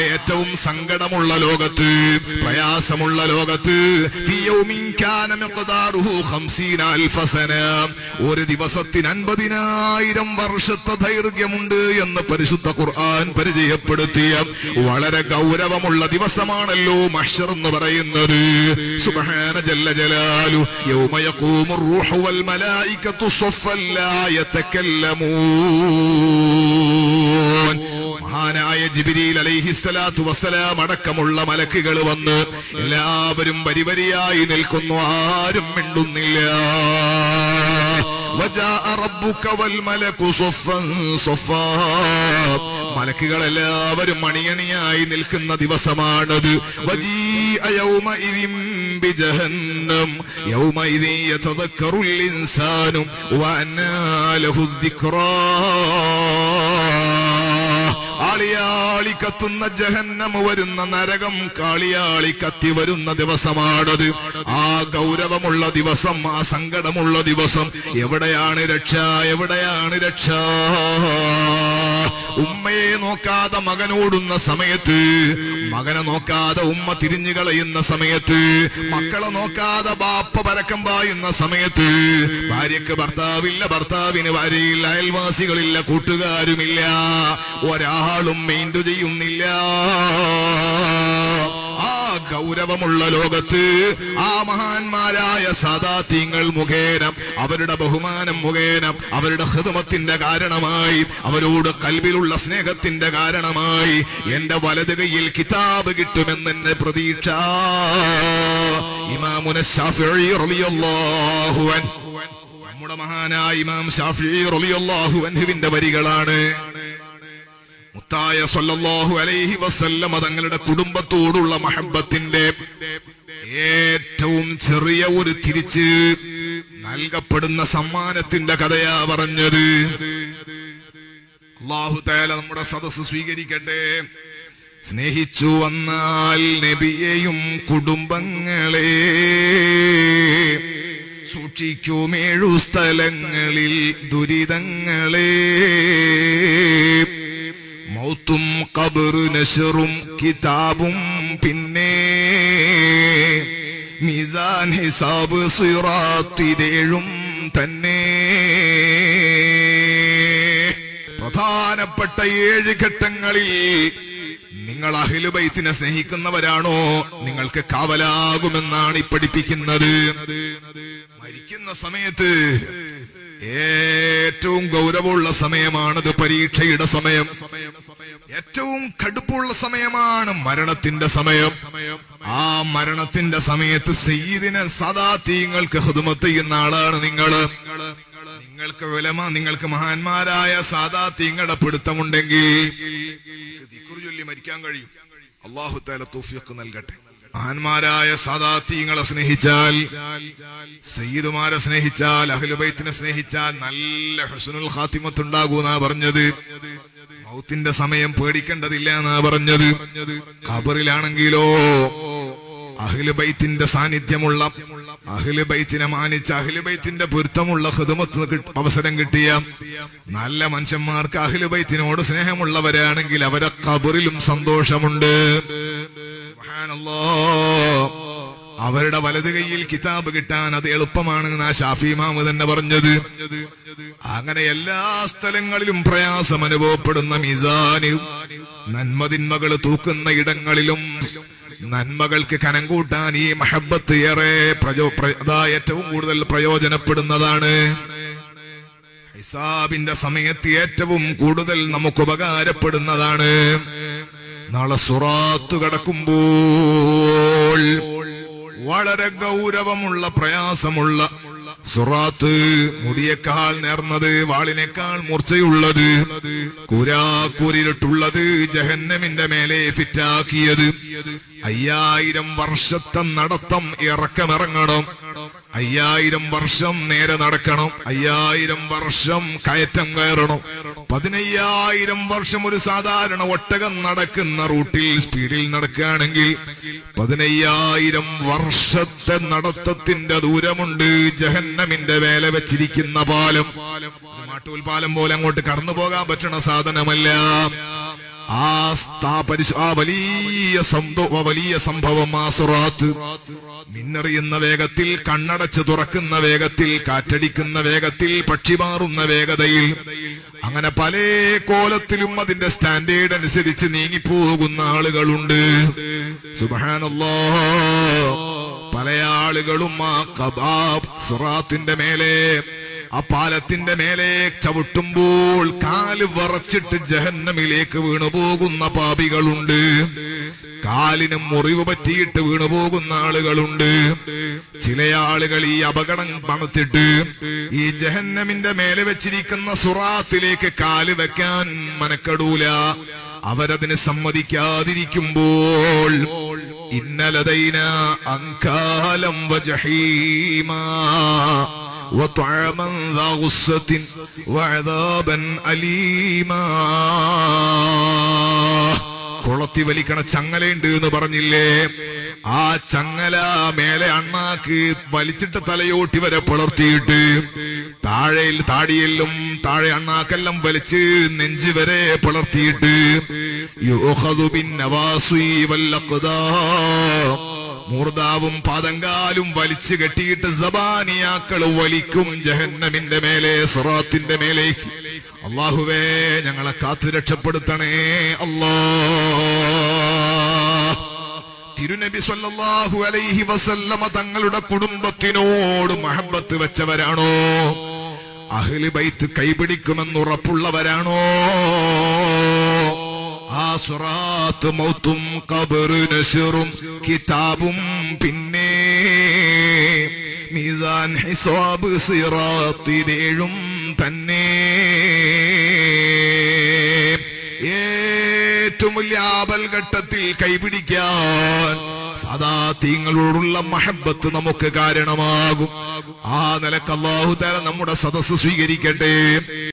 ഏറ്റവും സങ്കടമുള്ള ലോകത്ത്, പ്രയാസമുള്ള ലോകത്ത്, ഫീ യൗമിൻ കാന മിഖ്ദാറുഹു 50,000 സന, ഒരു ദിവസത്തിന് 50,000 വർഷത്തെ ദൈർഘ്യമുണ്ട് എന്ന് പരിശുദ്ധ ഖുർആൻ പരിചയപ്പെടുത്തിയ വളരെ ഗൗരവമുള്ള ദിവസമാണല്ലോ മഹ്ശർ എന്ന് പറയുന്നത്. സുബ്ഹാന ജല്ല ജലാലു യൗമ യഖൂമു റൂഹു വൽ മലായികതു സഫ്ഫൻ ലാ യതകല്ലമൂൻ. മഹാനായ ജിബ്രീൽ അലൈഹിസ്സലാത്തു വസ്സലാം അടക്കമുള്ള മലക്കുകൾ വന്ന് എല്ലാവരും വരിവരിയായി നിൽക്കുന്നു, ആരും മിണ്ടുന്നില്ല. വജാഅ റബ്ബുക വൽ മലകു സഫ്ഫൻ സഫ്ഫാ, മലക്കുകളെല്ലാവരും മണിയണിയായി നിൽക്കുന്ന ദിവസമാണത്. വജീഅ യൗമഇദിൻ ബിജഹന്നം യൗമഇദിൻ യതദക്കറുൽ ഇൻസാനു വഅന്നാ ലഹു ദിക്റാ. കാളിയാളി കത്തുന്ന ജഹന്നം വരുന്ന നരകം കാളിയാളി കത്തി വരുന്ന ദിവസമാണത്. ആ ഗൗരവമുള്ള ദിവസം, ആ സങ്കടമുള്ള ദിവസം. എവിടെയാണ് രക്ഷ? എവിടെയാണ് രക്ഷ? ഉമ്മയെ നോക്കാതെ മകനോടുന്ന സമയത്ത്, മകനെ നോക്കാതെ ഉമ്മ തിരിഞ്ഞു കളയുന്ന സമയത്ത്, മക്കളെ നോക്കാതെ ബാപ്പ പരക്കം പായുന്ന സമയത്ത്, ഭാര്യക്ക് ഭർത്താവില്ല, ഭർത്താവിന് ഭാര്യയില്ല, അയൽവാസികളില്ല, കൂട്ടുകാരുമില്ല, ഒരാളും മെയിൻഡ് ചെയ്യുന്നില്ല. ആ ഗൗരവമുള്ള ലോകത്ത് ആ മഹാന്മാരായ സാദാത്യങ്ങൾ മുഖേന, അവരുടെ ബഹുമാനം മുഖേന, അവരുടെ ഖിദ്മത്തിന്റെ കാരണമായി, അവരോട് ഖൽബിലുള്ള സ്നേഹത്തിന്റെ കാരണമായി എന്റെ വലത് കൈയിൽ കിതാബ് കിട്ടുമെന്നെ പ്രതീക്ഷ. ഇമാമുന ശാഫിഈ റളിയല്ലാഹു അൻഹു, നമ്മുടെ മഹാനായ ഇമാം ശാഫിഈ റളിയല്ലാഹു അൻഹുവിന്റെ വരികളാണ്. മുത്തായ സല്ലല്ലാഹു അലൈഹി വസല്ലം തങ്ങളുടെ കുടുംബത്തോടുള്ള മഹബ്ബത്തിന്റെ ഏറ്റവും ചെറിയ ഒരു തിരിച്ച് നൽകപ്പെടുന്ന സമ്മാനത്തിന്റെ കഥയാ പറഞ്ഞത്. അല്ലാഹു തആല നമ്മുടെ സദസ്സ് സ്വീകരിക്കട്ടെ. സ്നേഹിച്ചു വന്നാൽ നബിയെയും കുടുംബങ്ങളെ, സൂക്ഷിക്കും 7 സ്ഥലങ്ങളിൽ ദുരിതങ്ങളെ. മൗത്തും ഖബറ് നശറും കിതാബും പിന്നെ മീസാൻ ഹിസാബ് സിറാത്തിലേഴും തന്നെ. പ്രധാനപ്പെട്ട 7 ഘട്ടങ്ങളിൽ നിങ്ങൾ അഹ്ലു ബൈത്തിനെ സ്നേഹിക്കുന്നവരാണോ നിങ്ങൾക്ക് കാവലാകുമെന്നാണ് ഈ പഠിപ്പിക്കുന്നത്. മരിക്കുന്ന സമയത്ത് ഏറ്റവും ഗൗരവമുള്ള സമയമാണത്. പരീക്ഷയുടെ സമയം, ഏറ്റവും കടുപ്പുള്ള സമയമാണ് മരണത്തിന്റെ സമയം. ആ മരണത്തിന്റെ സമയത്ത് സയ്യിദിന സാദാത്യങ്ങൾക്ക് ഖിദ്മത്ത് ചെയ്യുന്ന ആളാണ് നിങ്ങൾ. നിങ്ങൾക്ക് ഉലമ, നിങ്ങൾക്ക് മഹാന്മാരായ സാദാത്യങ്ങളുടെ പിടുത്തമുണ്ടെങ്കിൽ ദിക്ർ ചൊല്ലി മരിക്കാൻ കഴിയും. അല്ലാഹു തആല തൗഫീഖ് നൽകട്ടെ. മഹാന്മാരായ സാദാത്യങ്ങളെ സ്നേഹിച്ചാൽ, സയ്യിദുമാരെ സ്നേഹിച്ചാൽ, അഹ്ലു ബൈത്തിനെ സ്നേഹിച്ചാൽ നല്ല ഹുസ്നുൽ ഖാത്തിമത്ത് ഉണ്ടാകൂന്നാ പറഞ്ഞത്. മൗത്തിന്റെ സമയം പേടിക്കേണ്ടതില്ല എന്നാ പറഞ്ഞത്. ഖബറിലാണെങ്കിലോ അഹ്ലു ബൈത്തിന്റെ സാന്നിധ്യമുള്ള, അഹ്ലു ബൈത്തിനെ മാനിച്ച, അഹ്ലു ബൈത്തിന്റെ പൊരുത്തമുള്ള ഖിദ്മത്ത് അവസരം കിട്ടിയ നല്ല മനുഷ്യന്മാർക്ക്, അഹ്ലു ബൈത്തിനോട് സ്നേഹമുള്ളവരാണെങ്കിൽ അവരെ ഖബറിലും സന്തോഷമുണ്ട്. സുബ്ഹാനല്ലാഹ്. അവരുടെ വലത് കൈയിൽ കിതാബ് കിട്ടാൻ അത് എളുപ്പമാണെന്ന് ആ ഷാഫി ഇമാമ് തന്നെ പറഞ്ഞത്. അങ്ങനെ എല്ലാ സ്ഥലങ്ങളിലും പ്രയാസം അനുഭവപ്പെടുന്ന മീസാനിലും, നന്മതിന്മകൾ തൂക്കുന്ന ഇടങ്ങളിലും നന്മകൾക്ക് കനം കൂട്ടാൻ ഈ മഹബത്ത് ഏറെ ഏറ്റവും കൂടുതൽ പ്രയോജനപ്പെടുന്നതാണ്. ഹിസാബിന്റെ സമയത്ത് ഏറ്റവും കൂടുതൽ നമുക്ക് ഉപകാരപ്പെടുന്നതാണ്. നാളെ സുറാത്ത് കടക്കുമ്പോൾ വളരെ ഗൗരവമുള്ള, പ്രയാസമുള്ള സുറാത്ത്, മുടിയേക്കാൾ നേർന്നത്, വാളിനേക്കാൾ മൂർച്ചയുള്ളത്, കൂരാക്കൂരിട്ടുള്ളത്, ജഹന്നമിന്റെ മേലെ ഫിറ്റാക്കിയത്. 5000 വർഷത്തെ നടത്തം ഇറക്കമിറങ്ങണം. 5000 വർഷം നേരെ നടക്കണം. 5000 വർഷം കയറ്റം കയറണം. 15000 വർഷം ഒരു സാധാരണ ഒട്ടകം നടക്കുന്ന റൂട്ടിൽ സ്പീഡിൽ നടക്കുകയാണെങ്കിൽ 15000 വർഷത്തെ നടത്തത്തിന്റെ ദൂരമുണ്ട്. ജഹന്നമിന്റെ മേലെ വെച്ചിരിക്കുന്ന പാലം, മാട്ടൂൽ പാലം പോലെ അങ്ങോട്ട് കടന്നു പോകാൻ പറ്റണ സാധനമല്ല. വലിയ സംഭവം ആ സിറാത്ത് മിന്നറിയുന്ന വേഗത്തിൽ, കണ്ണടച്ച് തുറക്കുന്ന വേഗത്തിൽ, കാറ്റടിക്കുന്ന വേഗത്തിൽ, പക്ഷി മാറുന്ന വേഗതയിൽ, അങ്ങനെ പല കോലത്തിലും അതിന്റെ സ്റ്റാൻഡേർഡ് അനുസരിച്ച് നീങ്ങിപ്പോകുന്ന ആളുകളുണ്ട്. സുബ്ഹാനല്ലാഹ്. പല ആളുകളും ആ സിറാത്തിന്റെ മേലെ, ആ പാലത്തിന്റെ മേലെ ചവിട്ടുമ്പോൾ കാല് വിറച്ചിട്ട് ജഹന്നമിലേക്ക് വീണുപോകുന്ന പാപികളുണ്ട്. കാലിന് മുറിവ് പറ്റിയിട്ട് വീണുപോകുന്ന ആളുകളുണ്ട്. ചില ആളുകൾ ഈ അപകടം പണത്തിട്ട് ഈ ജഹന്നമിന്റെ മേലെ വെച്ചിരിക്കുന്ന സിറാത്തിലേക്ക് കാല് വെക്കാൻ മനക്കെടൂല. അവരതിന് സമ്മതിക്കാതിരിക്കുമ്പോൾ ഇന്നലദൈനാ അൻകാലം വജഹീമാ وطعما ذا غصة وعذابا أليما. കുളത്തി വലിക്കണ ചങ്ങലയുണ്ട് എന്ന് പറഞ്ഞില്ലേ? ആ ചങ്ങല മേലെ അണ്ണാക്ക് വലിച്ചിട്ട് തലയോട്ടി വരെ പിളർത്തിയിട്ട് താടിയെല്ലാം താഴെ അണ്ണാക്കെല്ലാം വലിച്ച് നെഞ്ച് വരെ പിളർത്തിയിട്ട് യുഖദു ബിന്നവാസി വല്ലഖദാം, മൂർദാവും പാദങ്കാലും വലിച്ചു കെട്ടിയിട്ട് സബാനിയാക്കൾ വലിക്കും ജഹന്നമിന്റെ മേലെ, സിറാത്തിന്റെ മേലേക്ക്. അല്ലാഹുവേ ഞങ്ങളെ കാത്തു രക്ഷപ്പെടുത്തണേ അല്ലാഹ്. തിരുനബി സ്വല്ലല്ലാഹു അലൈഹി വസല്ലമ തങ്ങളുടെ കുടുംബത്തിനോട് മഹബത്ത് വെച്ചവരാണോ? അഹ്ലു ബൈത്ത് കൈപിടിക്കുമെന്ന് ഉറപ്പുള്ളവരാണോ? ആ സിറാത്ത് മൗത്തും ഖബർ നശ്റും കിതാബും പിന്നെ മീസാൻ ഹിസാബ് സിറാത്തിലേഴും തന്നെ. ഏറ്റവും വലിയ ആപൽഘട്ടത്തിൽ കൈപിടിക്കാൻ സദാത്യങ്ങളോടുള്ള മഹബത്ത് നമുക്ക് കാരണമാകും. ആ നിലക്ക് അല്ലാഹു തആല നമ്മുടെ സദസ്സ് സ്വീകരിക്കട്ടെ.